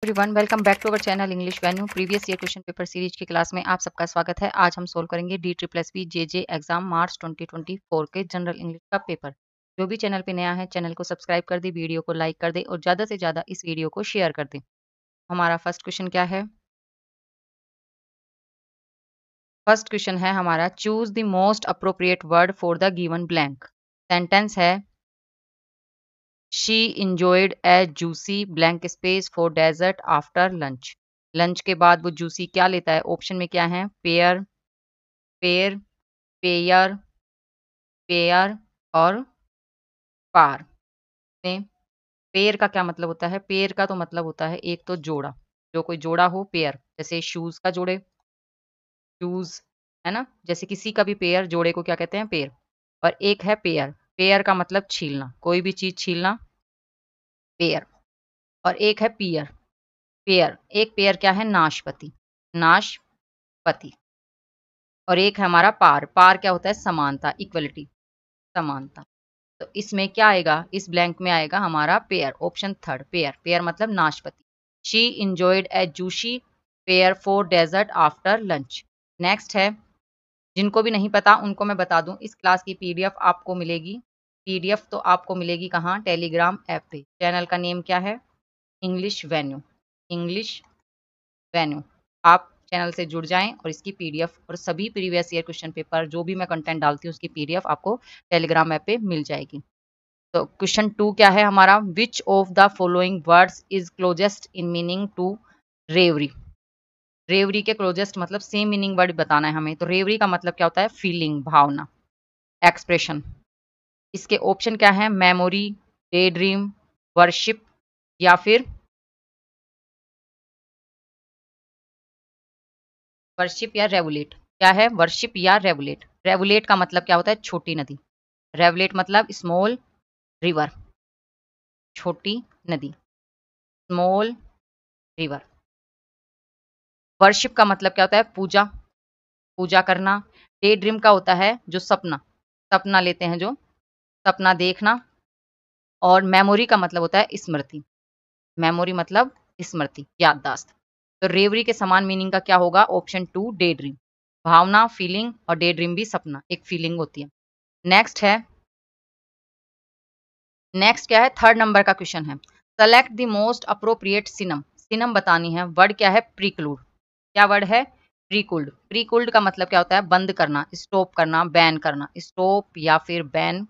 Everyone, welcome back to our channel English venue. Previous year question paper series की class में आप सबका स्वागत है। आज हम सोल्व करेंगे DSSB JJ एग्जाम मार्च 2024 के जनरल इंग्लिश का पेपर। जो भी चैनल पे नया है, चैनल को सब्सक्राइब कर दे, वीडियो को लाइक कर दे और ज़्यादा से ज़्यादा इस वीडियो को शेयर कर दे। हमारा फर्स्ट क्वेश्चन क्या है? फर्स्ट क्वेश्चन है हमारा, choose the most appropriate word for the given blank. Sentence है, She enjoyed a juicy blank space for dessert after lunch. Lunch के बाद वो जूसी क्या लेता है? ऑप्शन में क्या है? पेयर, पेयर, पेयर, पेयर और पार। में पेयर का क्या मतलब होता है? पेयर का तो मतलब होता है एक तो जोड़ा, जो कोई जोड़ा हो, पेयर। जैसे शूज का जोड़े, शूज, है ना? जैसे किसी का भी पेयर, जोड़े को क्या कहते हैं? पेयर। और एक है पेयर, पेयर का मतलब छीलना, कोई भी चीज छीलना, पेयर। और एक है पियर, पेयर, एक पेयर क्या है? नाशपाती, नाशपाती। और एक है हमारा पार, पार क्या होता है? समानता, इक्वलिटी, समानता। तो इसमें क्या आएगा? इस ब्लैंक में आएगा हमारा pear, option third, pear. Pear मतलब नाशपाती। She enjoyed a juicy pear for dessert after lunch. Next है, जिनको भी नहीं पता उनको मैं बता दूं, इस क्लास की पीडीएफ आपको मिलेगी। पीडीएफ तो आपको मिलेगी कहाँ? टेलीग्राम ऐप पे। चैनल का नेम क्या है? English venue, English venue. आप चैनल से जुड़ जाएं और इसकी पीडीएफ और सभी प्रीवियस ईयर क्वेश्चन पेपर जो भी मैं कंटेंट डालती हूँ उसकी पीडीएफ आपको टेलीग्राम ऐप पे मिल जाएगी। तो क्वेश्चन 2 क्या है हमारा? Which of the following words is closest in meaning to reverie. Reverie के क्लोजेस्ट मतलब सेम मीनिंग वर्ड बताना है हमें। तो रेवरी का मतलब क्या होता है? फीलिंग, भावना, एक्सप्रेशन। इसके ऑप्शन क्या है? मेमोरी, डे ड्रीम, वर्शिप या फिर वर्शिप या रेवुलेट। क्या है? वर्शिप या रेवुलेट। रेवुलेट का मतलब क्या होता है? छोटी नदी। रेवुलेट मतलब स्मॉल रिवर, छोटी नदी, स्मॉल रिवर। वर्शिप का मतलब क्या होता है? पूजा, पूजा करना। डे ड्रीम का होता है जो सपना, सपना लेते हैं, जो सपना देखना। और मेमोरी का मतलब होता है स्मृति, मेमोरी मतलब स्मृति, याददाश्त। तो रेवरी के समान मीनिंग का क्या होगा? Option 2, daydream. भावना, फीलिंग, और डे ड्रीम भी सपना, एक फीलिंग होती है। नेक्स्ट है, नेक्स्ट क्या है? थर्ड नंबर का क्वेश्चन है, select the most appropriate synonym. Synonym बतानी है। वर्ड क्या है? प्रीक्लूड। क्या वर्ड है? प्रीकूल्ड। प्रीकूल्ड का मतलब क्या होता है? बंद करना, स्टॉप करना, बैन करना, स्टॉप या फिर बैन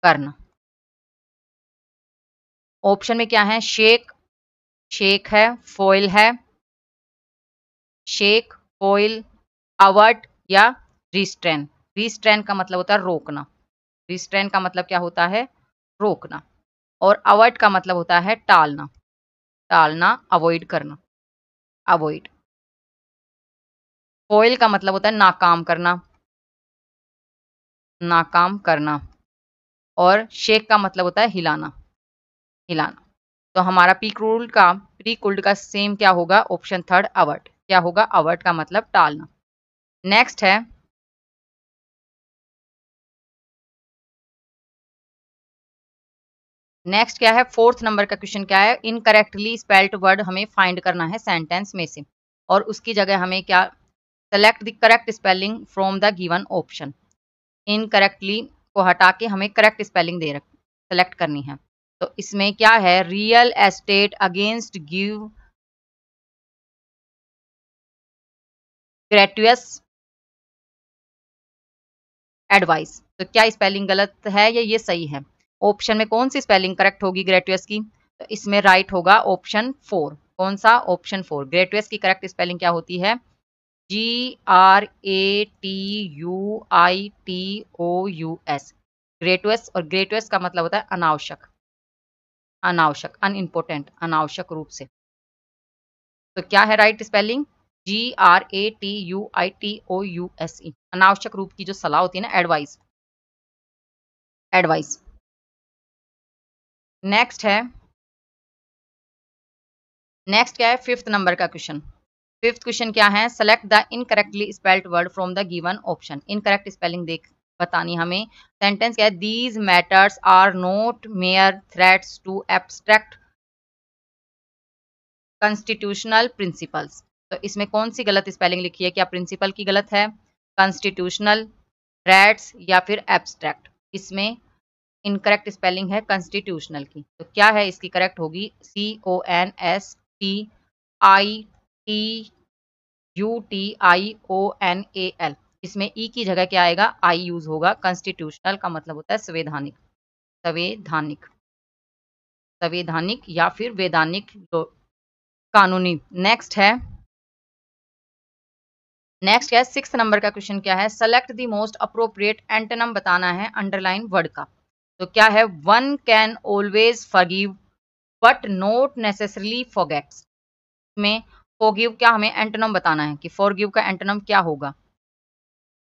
करना। ऑप्शन में क्या है? शेक, शेक है, फॉइल है, शेक, फॉइल, अवर्ट या रिस्ट्रेन। रिस्ट्रेन का मतलब होता है रोकना, रिस्ट्रेन का मतलब क्या होता है? रोकना। और अवॉइड का मतलब होता है टालना, टालना, अवॉइड करना, अवॉइड। फॉइल का मतलब होता है नाकाम करना, नाकाम करना। और शेक का मतलब होता है हिलाना, हिलाना। तो हमारा प्रीकूल्ड का सेम क्या होगा? Option third, avert. क्या होगा? अवर्ट का मतलब टालना। नेक्स्ट है, नेक्स्ट क्या है? फोर्थ नंबर का क्वेश्चन क्या है? इनकरेक्टली स्पेल्ड वर्ड हमें फाइंड करना है सेंटेंस में से, और उसकी जगह हमें क्या? Select the correct spelling from the given option. Incorrectly को हटा के हमें करेक्ट स्पेलिंग सेलेक्ट करनी है। तो इसमें क्या है? Real estate against give gratuitous advice. तो क्या स्पेलिंग गलत है या ये सही है? ऑप्शन में कौन सी स्पेलिंग करेक्ट होगी ग्रेटुअस की? तो इसमें राइट होगा ऑप्शन 4। कौन सा? ऑप्शन 4। ग्रेटुअस की करेक्ट स्पेलिंग क्या होती है? GRATUITOUS। ग्रेटुअस। और ग्रेटुअस का मतलब होता है अनावश्यक, अनावश्यक, अनइम्पोर्टेंट, अनावश्यक रूप से। तो क्या है राइट स्पेलिंग? GRATUITOUSE। अनावश्यक रूप की जो सलाह होती है ना, एडवाइस, एडवाइस। नेक्स्ट है, नेक्स्ट क्या है? फिफ्थ नंबर का क्वेश्चन। फिफ्थ क्वेश्चन क्या है? Select the incorrectly spelled word from the given option. Incorrect spelling देख बतानी हमें। सेंटेंस क्या है? These matters are not mere threats to abstract constitutional principles. तो इसमें कौन सी गलत स्पेलिंग लिखी है? क्या प्रिंसिपल की गलत है, कॉन्स्टिट्यूशनल, रैट्स या फिर एब्स्ट्रैक्ट? इसमें इनकरेक्ट स्पेलिंग है कॉन्स्टिट्यूशनल की। तो क्या है इसकी करेक्ट होगी? CONSTITUTIONAL। इसमें ई की जगह क्या आएगा? आई यूज होगा। कॉन्स्टिट्यूशनल का मतलब होता है संवैधानिक, संवैधानिक, संवैधानिक या फिर वैधानिक, कानूनी। नेक्स्ट है 6 नंबर का क्वेश्चन। क्या है? Select the most appropriate antonym बताना है अंडरलाइन वर्ड का। तो क्या है? One can always forgive but not necessarily forgets. में फॉरगिव क्या हमें एंटोनिम बताना है कि फॉरगिव का एंटोनिम क्या होगा?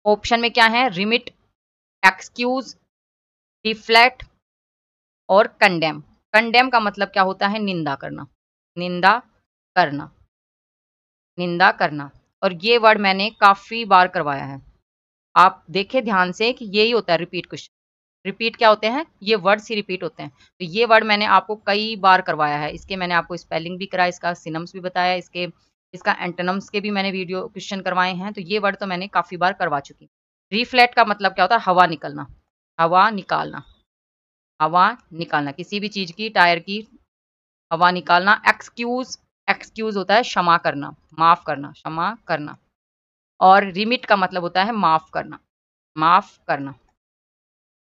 ऑप्शन में क्या है? रिमिट, एक्सक्यूज, डिफ्लेक्ट और कंडेम। कंडेम का मतलब क्या होता है? निंदा करना, निंदा करना, निंदा करना। और ये वर्ड मैंने काफी बार करवाया है। आप देखें ध्यान से कि यही होता है रिपीट क्वेश्चन। रिपीट क्या होते हैं? ये वर्ड्स ही रिपीट होते हैं। तो ये वर्ड मैंने आपको कई बार करवाया है। इसके मैंने आपको स्पेलिंग भी कराया, इसका सिनम्स भी बताया, इसका एंटोनिम्स के भी मैंने वीडियो क्वेश्चन करवाए हैं। तो ये वर्ड तो मैंने काफी बार करवा चुकी। रिफ्लेक्ट का मतलब क्या होता है? हवा निकलना, हवा निकालना, हवा निकालना, किसी भी चीज की, टायर की हवा निकालना। एक्सक्यूज, एक्सक्यूज होता है क्षमा करना, माफ करना, क्षमा करना। और रिमिट का मतलब होता है माफ करना, माफ करना।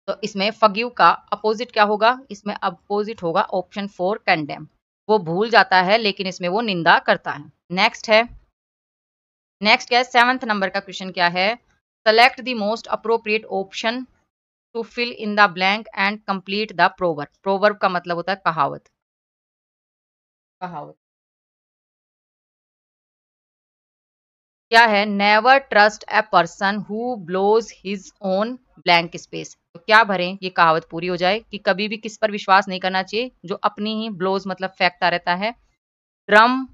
तो इसमें फॉरगिव का अपोजिट क्या होगा? इसमें अपोजिट होगा ऑप्शन 4 कंडेम। वो भूल जाता है लेकिन इसमें वो निंदा करता है। नेक्स्ट क्या है? 7th नंबर का क्वेश्चन क्या है? Select the most appropriate option to fill in the blank and complete the proverb. Proverb का मतलब होता है कहावत, कहावत। क्या है? Never trust a person who blows his own blank space. तो क्या भरें ये कहावत पूरी हो जाए कि कभी भी किस पर विश्वास नहीं करना चाहिए जो अपनी ही ब्लोज मतलब फेंकता रहता है? ड्रम,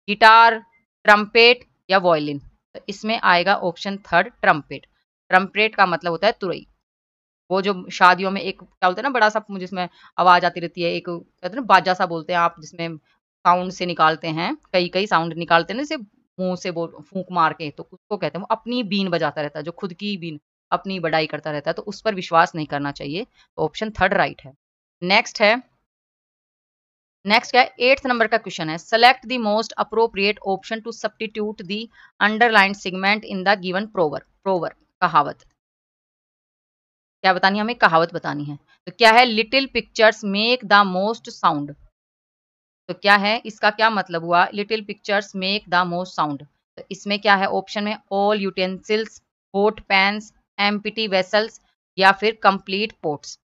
गिटार, ट्रम्पेट या वॉयलिन। तो इसमें आएगा ऑप्शन 3 ट्रम्पेट। ट्रम्पेट का मतलब होता है तुरई। वो जो शादियों में एक क्या बोलते हैं ना, बड़ा सा जिसमें आवाज आती रहती है, एक कहते हैं ना बाजा सा बोलते हैं आप, जिसमें साउंड से निकालते हैं, कई कई साउंड निकालते हैं ना, जैसे मुंह से बोल फूंक मार के, तो उसको कहते हैं। वो अपनी बीन बजाता रहता है, जो खुद की बीन अपनी बड़ाई करता रहता है, तो उस पर विश्वास नहीं करना चाहिए। तो ऑप्शन 3 राइट है। नेक्स्ट है नेक्स्ट क्या है? 8th नंबर का क्वेश्चन है। Select the most appropriate option to substitute the underline segment in the given proverb. Proverb कहावत। क्या बतानी है हमें? कहावत बतानी है। तो क्या है? Little pictures make the most sound. तो क्या है इसका क्या मतलब हुआ? Little pictures make the most sound. तो इसमें क्या है? ऑप्शन में all utensils, hot pans, empty vessels या फिर कंप्लीट पोट्स।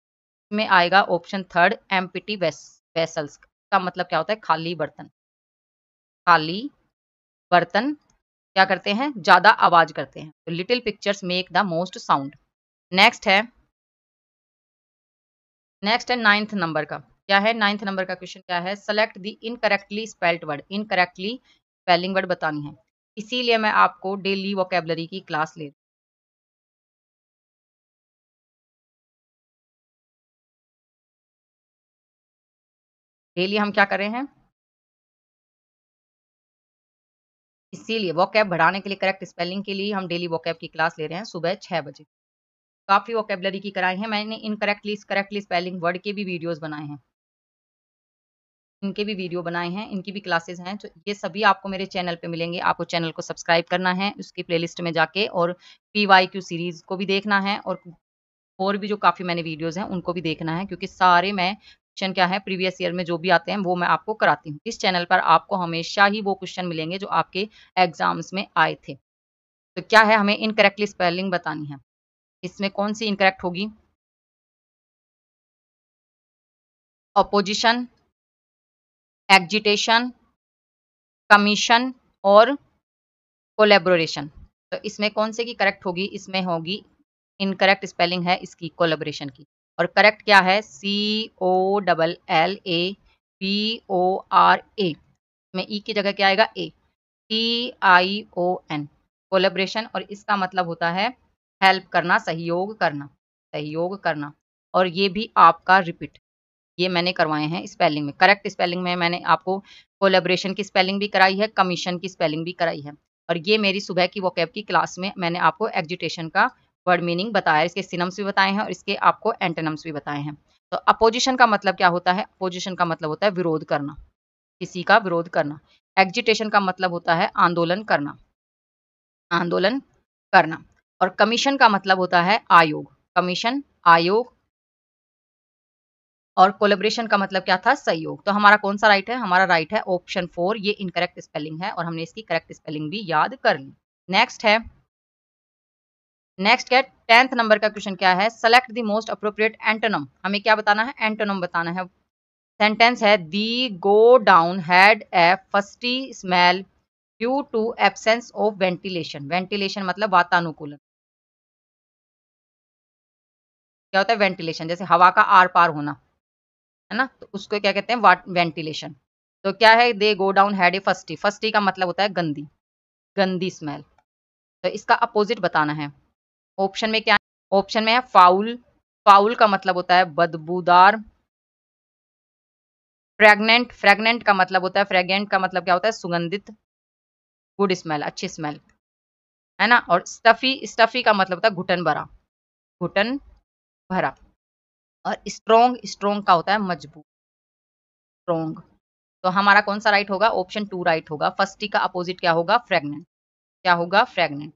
में आएगा ऑप्शन 3 एम्प्टी वेसल्स। का मतलब क्या होता है? खाली बर्तन, खाली बर्तन क्या करते हैं? ज्यादा आवाज करते हैं। तो little pictures make the most sound. Next है नेक्स्ट है 9th नंबर का। क्या है 9th नंबर का क्वेश्चन? क्या है? Select the incorrectly spelled word. Incorrectly spelling word बतानी है। इसीलिए मैं आपको डेली वोकेबलरी की क्लास ले, डेली हम क्या कर रहे हैं? इसीलिए वोकैब बढ़ाने के लिए, करेक्ट स्पेलिंग के लिए हम डेली वोकैब की क्लास ले रहे हैं सुबह 6 बजे। काफी वोकेबलरी की कराई है मैंने। इनकरेक्टली करेक्टली स्पेलिंग वर्ड के भी वीडियोस बनाए हैं, इनके भी वीडियो बनाए हैं, इनकी भी क्लासेस हैं। तो ये सभी आपको मेरे चैनल पे मिलेंगे। आपको चैनल को सब्सक्राइब करना है, उसकी प्लेलिस्ट में जाके, और PYQ सीरीज को भी देखना है, और भी जो काफ़ी मैंने वीडियोज़ हैं उनको भी देखना है, क्योंकि सारे मैं क्वेश्चन क्या है प्रीवियस ईयर में जो भी आते हैं वो मैं आपको कराती हूँ। इस चैनल पर आपको हमेशा ही वो क्वेश्चन मिलेंगे जो आपके एग्जाम्स में आए थे। तो क्या है? हमें इनकरेक्टली स्पेलिंग बतानी है। इसमें कौन सी इनकरेक्ट होगी? अपोजिशन, एग्जिटेशन, कमीशन और कोलेबोरेशन। तो इसमें कौन से की करेक्ट होगी? इसमें होगी, इनकरेक्ट स्पेलिंग है इसकी कोलेबोरेशन की। और करेक्ट क्या है? COLLABORA में ई की जगह क्या आएगा? TION, collaboration. और इसका मतलब होता है हेल्प करना, सहयोग करना, सहयोग करना। और ये भी आपका रिपीट, ये मैंने करवाए हैं स्पेलिंग में। करेक्ट स्पेलिंग में मैंने आपको कोलैबोरेशन की स्पेलिंग भी कराई है, कमीशन की स्पेलिंग भी कराई है। और ये मेरी सुबह की वोकैब की क्लास में मैंने आपको एजिटेशन का वर्ड मीनिंग बताया है, इसके सिनम्स भी बताए हैं और इसके आपको एंटोनिम्स भी बताए हैं। तो अपोजिशन का मतलब क्या होता है? अपोजिशन का मतलब होता है विरोध करना, किसी का विरोध करना। एजिटेशन का मतलब होता है आंदोलन करना, आंदोलन करना। और कमीशन का मतलब होता है आयोग, कमीशन, आयोग। और कोलैबोरेशन का मतलब क्या था? सहयोग। तो हमारा कौन सा राइट है? हमारा राइट है ऑप्शन 4, ये इनकरेक्ट स्पेलिंग है और हमने इसकी करेक्ट स्पेलिंग भी याद कर ली। नेक्स्ट है, नेक्स्ट क्या? 10th नंबर का क्वेश्चन क्या है? Select the most appropriate antonym. हमें क्या बताना है? एंटोनम बताना है। सेंटेंस है the godown had a fusty smell due to absence of ventilation. Ventilation मतलब वातानुकूलन। क्या होता है? वेंटिलेशन, जैसे हवा का आर पार होना, है ना, तो उसको क्या कहते हैं? वेंटिलेशन। तो क्या है? दे गो डाउन हैड ए फस्टी। फस्टी का मतलब होता है गंदी, गंदी स्मेल। तो इसका अपोजिट बताना है। ऑप्शन में क्या है? ऑप्शन में है फाउल। फाउल का मतलब होता है बदबूदार। फ्रेगनेंट, फ्रेगनेंट का मतलब होता है, फ्रेगनेंट का मतलब क्या होता है? सुगंधित, गुड स्मेल, अच्छी स्मेल, है ना। और स्टफी, स्टफी का मतलब होता है घुटन भरा, घुटन भरा। और स्ट्रोंग, स्ट्रोंग का होता है मजबूत, स्ट्रोंग। तो हमारा कौन सा राइट होगा? ऑप्शन 2 राइट होगा। फर्स्ट का अपोजिट क्या होगा? फ्रेगनेंट। क्या होगा? फ्रेगनेंट।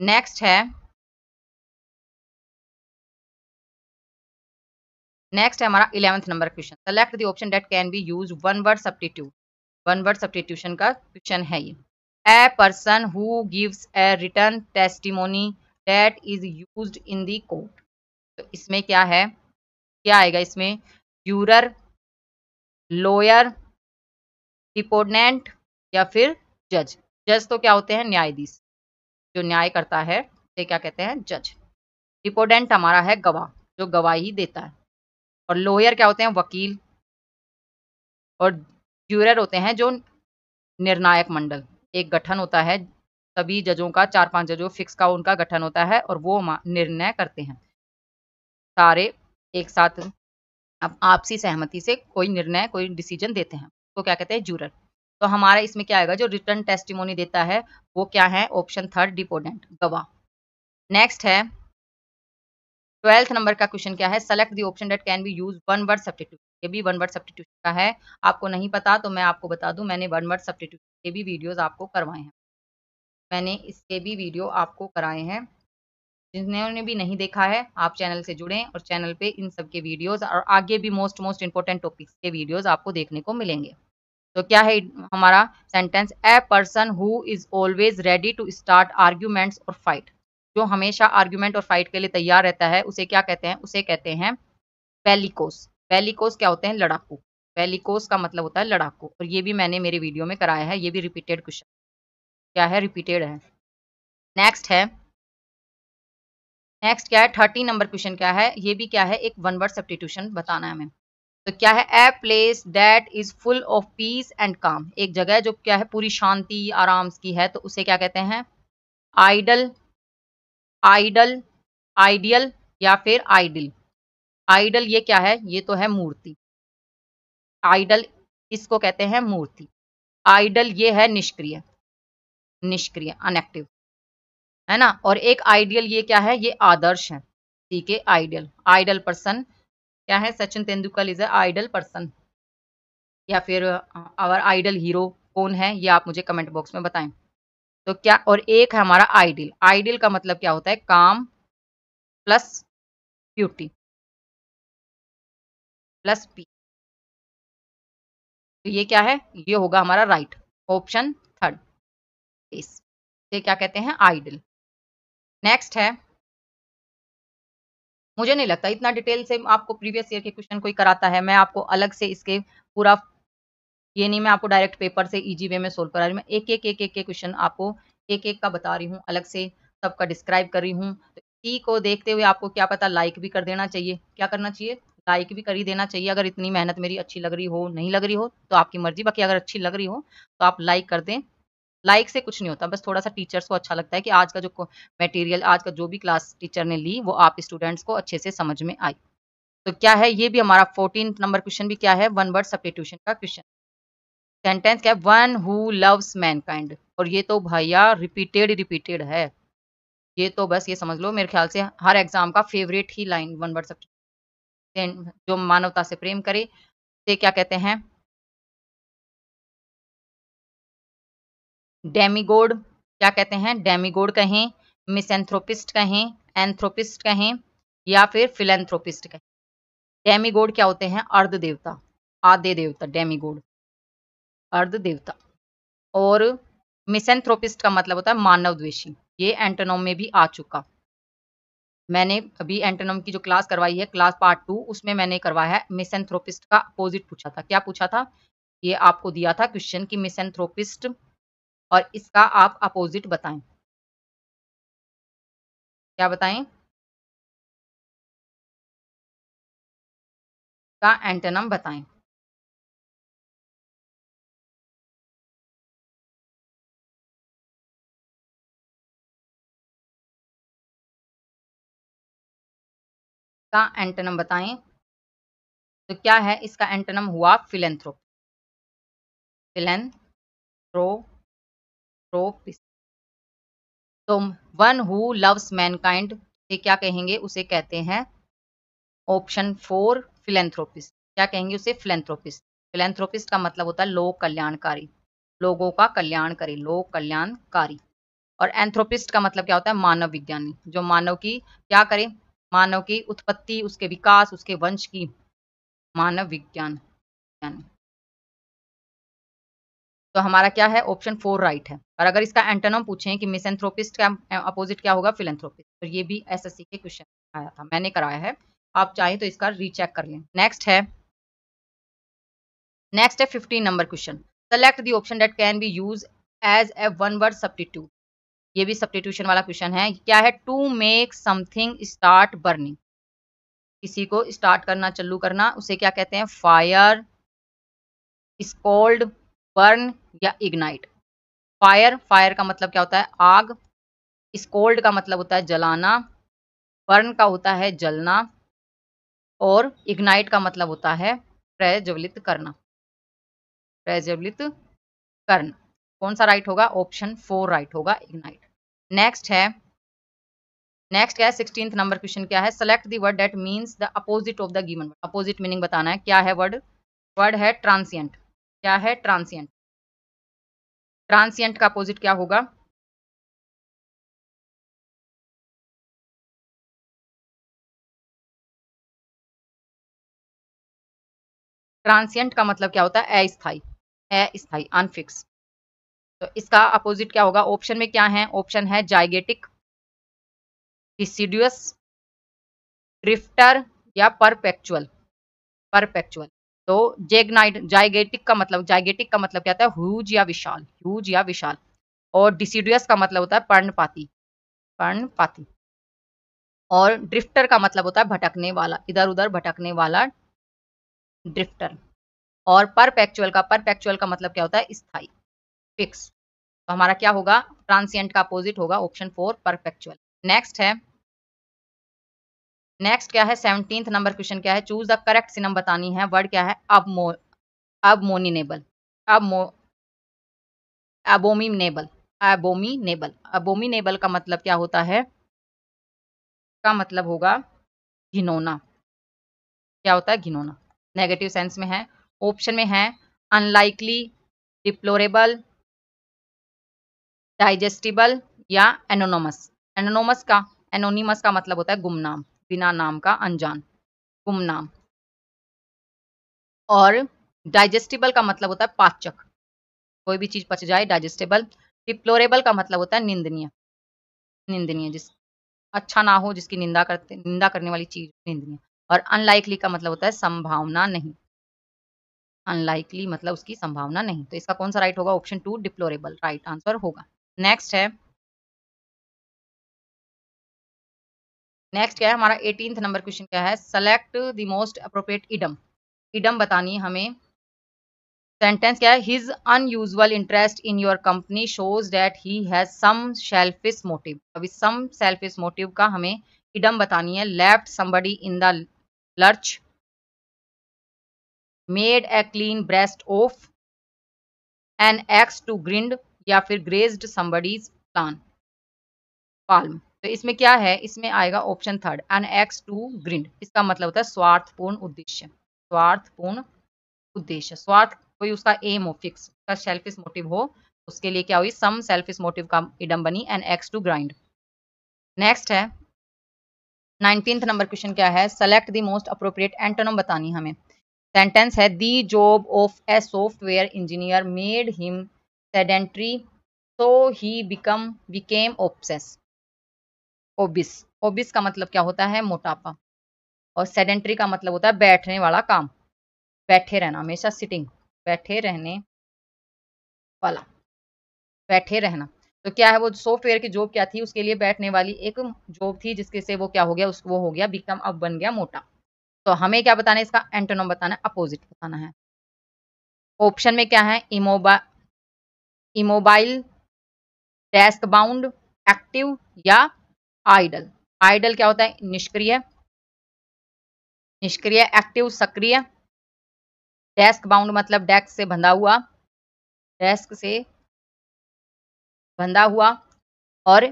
नेक्स्ट है, नेक्स्ट है हमारा 11th number question. Select the option that can be use one word substitute. One word substitution का क्वेश्चन है ये। ए person who gives A return testimony that is used in the court. तो इसमें क्या है? क्या आएगा इसमें? यूरर, लॉयर, डिपोनेंट या फिर जज। जज तो क्या होते हैं? न्यायाधीश, जो न्याय करता है उसे क्या कहते हैं? जज। डिपोनेंट हमारा है गवाह, जो गवाही देता है। और लॉयर क्या होते हैं? वकील। और ज्यूरर होते हैं जो निर्णायक मंडल, एक गठन होता है सभी जजों का, 4-5 जजों फिक्स का उनका गठन होता है और वो निर्णय करते हैं सारे एक साथ, अब आपसी सहमति से कोई निर्णय, कोई डिसीजन देते हैं, तो क्या कहते हैं? जूरर। तो हमारा इसमें क्या आएगा? जो रिटर्न टेस्टिमोनी देता है वो क्या है? ऑप्शन 3 डिपोनेंट, गवाह। नेक्स्ट है 12th नंबर का क्वेश्चन क्या है? Select the option that can be use one word substitute. ये भी वन वर्ड सब्स्टिट्यूशन का है। आपको नहीं पता तो मैं आपको बता दूं, मैंने वन वर्ड सब्स्टिट्यूशन के भी वीडियोस आपको करवाए हैं, मैंने इसके भी वीडियो आपको कराए हैं। जिन्होंने भी नहीं देखा है आप चैनल से जुड़ें और चैनल पे इन सब के वीडियोस और आगे भी मोस्ट मोस्ट इंपॉर्टेंट टॉपिक्स के वीडियोस आपको देखने को मिलेंगे। तो क्या है हमारा sentence? A person who is always ready to start arguments और फाइट। जो हमेशा आर्ग्यूमेंट और फाइट के लिए तैयार रहता है उसे क्या कहते हैं? उसे कहते हैं बेलिकोस। बेलिकोस क्या होते हैं? लड़ाकू। बेलिकोस का मतलब होता है लड़ाकू। और ये भी मैंने मेरे वीडियो में कराया है, ये भी रिपीटेड क्वेश्चन, क्या है? रिपीटेड है। नेक्स्ट है, नेक्स्ट क्या है? 30 नंबर क्वेश्चन क्या है? ये भी क्या है? एक वन वर्ड सब्स्टिट्यूशन बताना है हमें। तो क्या है? A place that is full of peace and काम। एक जगह जो क्या है? पूरी शांति आराम की है, तो उसे क्या कहते हैं? आइडल, आइडल, आइडियल या फिर आइडिल। आइडल ये क्या है? ये तो है मूर्ति। आइडल इसको कहते हैं मूर्ति। आइडल ये है निष्क्रिय, निष्क्रिय, अनएक्टिव, है ना। और एक आइडियल ये क्या है? ये आदर्श है। ठीक है, आइडियल, आइडल पर्सन क्या है? Sachin Tendulkar is a idol person. या फिर आवर आइडल हीरो कौन है? ये आप मुझे कमेंट बॉक्स में बताएं। तो क्या, और एक है हमारा आइडियल। आइडियल का मतलब क्या होता है? काम प्लस ब्यूटी प्लस पी। तो ये क्या है? ये होगा हमारा राइट, ऑप्शन 3 इस, ये क्या कहते हैं? आइडियल। नेक्स्ट है, मुझे नहीं लगता इतना डिटेल से आपको प्रीवियस ईयर के क्वेश्चन कोई कराता है। मैं आपको अलग से इसके पूरा, ये नहीं मैं आपको डायरेक्ट पेपर से इजी वे में सोल्व करा रही हूँ। मैं एक एक एक एक के क्वेश्चन आपको एक एक का बता रही हूँ, अलग से सबका डिस्क्राइब कर रही हूँ। तो इसी को देखते हुए आपको क्या पता लाइक भी कर देना चाहिए। क्या करना चाहिए? लाइक भी कर ही देना चाहिए। अगर इतनी मेहनत मेरी अच्छी लग रही हो, नहीं लग रही हो तो आपकी मर्जी, बाकी अगर अच्छी लग रही हो तो आप लाइक कर दें। लाइक से कुछ नहीं होता, बस थोड़ा सा टीचर्स को अच्छा लगता है कि आज का जो मटेरियल, आज का जो भी क्लास टीचर ने ली वो आप स्टूडेंट्स को अच्छे से समझ में आई। तो क्या है, ये भी हमारा 14 नंबर क्वेश्चन भी क्या है, वन वर्ड सब्स्टिट्यूशन का क्वेश्चन। सेंटेंस क्या है, वन हु लव्स मैनकाइंड, और ये तो भैया रिपीटेड रिपीटेड है, ये तो बस ये समझ लो मेरे ख्याल से हर एग्जाम का फेवरेट ही लाइन वन वर्ड सब्स्टिट्यूशन, जो मानवता से प्रेम करे से क्या कहते हैं, डेमीगोड, क्या कहते हैं, डेमीगोड कहें, मिसएंथ्रोपिस्ट कहें, एंथ्रोपिस्ट कहें, या फिर फिलेंथ्रोपिस्ट कहें। डेमीगोड क्या होते हैं, अर्ध देवता, आधे देवता, डेमीगोड अर्ध देवता। और मिसएंथ्रोपिस्ट का मतलब होता है मानव द्वेषी, ये एंटोनम में भी आ चुका। मैंने अभी एंटोनम की जो क्लास करवाई है, क्लास पार्ट 2, उसमें मैंने करवाया है मिसएंथ्रोपिस्ट का अपोजिट पूछा था। क्या पूछा था, ये आपको दिया था क्वेश्चन कि मिसएंथ्रोपिस्ट और इसका आप अपोजिट बताएं। क्या बताएं, का एंटोनम बताएं। का एंटोनम बताएं। तो क्या है इसका एंटोनम हुआ फिलेंथ्रोप, फिलेंथ्रोपिस्ट। तो वन हु लव्स मैनकाइंड ये क्या कहेंगे, उसे कहते हैं ऑप्शन 4 फिलेंथ्रोपिस्ट। क्या कहेंगे उसे, फिलेंथ्रोपिस्ट। फिलेंथ्रोपिस्ट का मतलब होता है लोक कल्याणकारी, लोगों का कल्याण करे, लोक कल्याणकारी। और एंथ्रोपिस्ट का मतलब क्या होता है, मानव विज्ञानी, जो मानव की क्या करे, मानव की उत्पत्ति, उसके विकास, उसके वंश की मानव विज्ञान। तो हमारा क्या है, ऑप्शन 4 राइट है। और अगर इसका एंटोनम पूछें कि मिसएंथ्रोपिस्ट का अपोजिट क्या होगा, फिलेंथ्रोपिस्ट, तो ये भी एसएससी के क्वेश्चन आया था, मैंने कराया है, आप चाहें तो इसका रीचेक कर लें। नेक्स्ट है 15 number question, select the option that can be use as a one word substitute. ये भी सब्स्टिट्यूशन वाला क्वेश्चन है। क्या है, to make something start burning, किसी को स्टार्ट करना, चालू करना, उसे क्या कहते हैं, फायर, स्कोल्ड, बर्न या इग्नाइट। फायर, फायर का मतलब क्या होता है, आग। स्कोल्ड का मतलब होता है जलाना। बर्न का होता है जलना। और इग्नाइट का मतलब होता है प्रज्वलित करना, प्रज्वलित करना। कौन सा राइट होगा, ऑप्शन 4 राइट होगा, इग्नाइट। नेक्स्ट है, नेक्स्ट क्या है, 16th नंबर क्वेश्चन क्या है, select the word that means the opposite of the given word. Opposite meaning बताना है। क्या है वर्ड, वर्ड है ट्रांसिएंट। क्या है, ट्रांसिएंट। ट्रांसिएंट का अपोजिट क्या होगा, ट्रांसिएंट का मतलब क्या होता है, अस्थाई, अस्थाई, अनफिक्स। तो इसका अपोजिट क्या होगा, ऑप्शन में क्या है, ऑप्शन है जाइगेटिक, डिसिडुअस, ड्रिफ्टर या परपेचुअल, परपेचुअल। तो जेगनाइट, जाइगेटिक का मतलब क्या होता है, ह्यूज या विशाल, ह्यूज या विशाल। और डिसिडुअस का मतलब होता है पर्णपाती, पर्णपाती। और ड्रिफ्टर का मतलब होता है भटकने वाला, इधर उधर भटकने वाला, ड्रिफ्टर। और परपेचुअल का मतलब क्या होता है, स्थाई, फिक्स। तो हमारा क्या होगा, ट्रांसिएंट का अपोजिट होगा ऑप्शन 4 परपेचुअल। नेक्स्ट है, नेक्स्ट क्या है, 17th नंबर क्वेश्चन क्या है, चूज द करेक्ट सिनम बतानी है। वर्ड क्या है, अबमोनिनेबल, अबमो एबोमिनेबल, एबोमिनेबल। एबोमिनेबल का मतलब क्या होता है, का मतलब होगा घिनौना। क्या होता है, घिनौना, नेगेटिव सेंस में है। ऑप्शन में है अनलाइकली, डिप्लोरेबल, डाइजेस्टिबल या एनोनोमस। एनोनोमस का, एनोनिमस का मतलब होता है गुमनाम, बिना नाम का, अनजान, गुमनाम। और डाइजेस्टिबल का मतलब होता है पाचक, कोई भी चीज पच जाए, डाइजेस्टेबल। डिप्लोरेबल का मतलब होता है निंदनीय, निंदनीय, जिस अच्छा ना हो, जिसकी निंदा करने वाली चीज निंदनीय। और अनलाइकली का मतलब होता है संभावना नहीं, अनलाइकली मतलब उसकी संभावना नहीं। तो इसका कौन सा राइट होगा, ऑप्शन 2 डिप्लोरेबल राइट आंसर होगा। नेक्स्ट है, नेक्स्ट क्या है हमारा 18th नंबर क्वेश्चन क्या है, select the most appropriate idiom. Idiom बतानी है हमें। सेंटेंस क्या है, his unusual interest in your company shows that he has some selfish motive. अभी सम सेल्फिश मोटिव का हमें इडम बतानी है। Left somebody in the lurch, made a clean breast of an axe to grind, या फिर grazed somebody's palm. तो इसमें क्या है, इसमें आएगा option third, an axe to grind. इसका मतलब होता है स्वार्थपूर्ण उद्देश्य। स्वार्थपूर्ण उद्देश्य, स्वार्थ कोई उसका एम हो, फिक्स का सेल्फिश मोटिव हो, उसके लिए क्या हुई, सम सेल्फिश मोटिव का इडम बनी an axe to grind. Next है 19th नंबर क्वेश्चन क्या है, select the most appropriate antonym बतानी हमें। सेंटेंस है, the job of a software engineer made him sedentary so he became obese. Obese, obese का मतलब क्या होता है, मोटापा, और सेडेंटरी का मतलब होता है बैठने वाला काम, बैठे रहना, हमेशा सिटिंग, बैठे रहने वाला, बैठे रहना। तो क्या है, वो सॉफ्टवेयर की जॉब क्या थी, उसके लिए बैठने वाली एक जॉब थी, जिसके से वो क्या हो गया, उसको वो हो गया बिकम, अब बन गया मोटा। तो हमें क्या बताना है, इसका एंटोनिम बताना है, अपोजिट बताना है। ऑप्शन में क्या है, इमोबाइल, डेस्क बाउंड, एक्टिव, या आइडल। आइडल क्या होता है, निष्क्रिय, निष्क्रिय, एक्टिव सक्रिय, डेस्क बाउंड मतलब डेस्क से बंधा हुआ, डेस्क से बंधा हुआ, और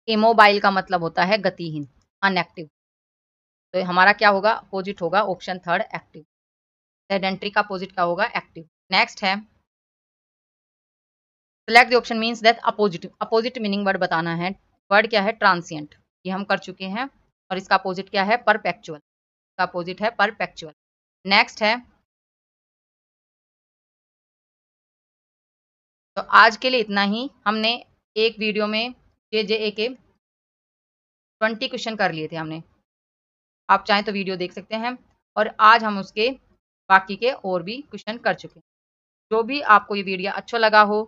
इमोबाइल का मतलब होता है गतिहीन, अनएक्टिव। तो हमारा क्या होगा, अपोजिट होगा ऑप्शन थर्ड, एक्टिव। सेडेंटरी का अपोजिट क्या होगा, एक्टिव। नेक्स्ट है, select the option means that opposite, opposite meaning word बताना है। वर्ड क्या है, ट्रांसिएंट, ये हम कर चुके हैं, और इसका अपोजिट क्या है, परपेचुअल, इसका अपोजिट है परपेचुअल। नेक्स्ट है, तो आज के लिए इतना ही। हमने एक वीडियो में जे के 20 क्वेश्चन कर लिए थे हमने, आप चाहें तो वीडियो देख सकते हैं, और आज हम उसके बाकी के और भी क्वेश्चन कर चुके हैं। जो भी आपको ये वीडियो अच्छा लगा हो,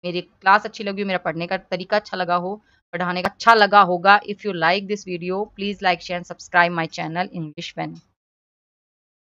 मेरी क्लास अच्छी लगी हो, मेरा पढ़ने का तरीका अच्छा लगा हो, पढ़ाने का अच्छा लगा होगा, if you like this video please like share and subscribe my channel English fan.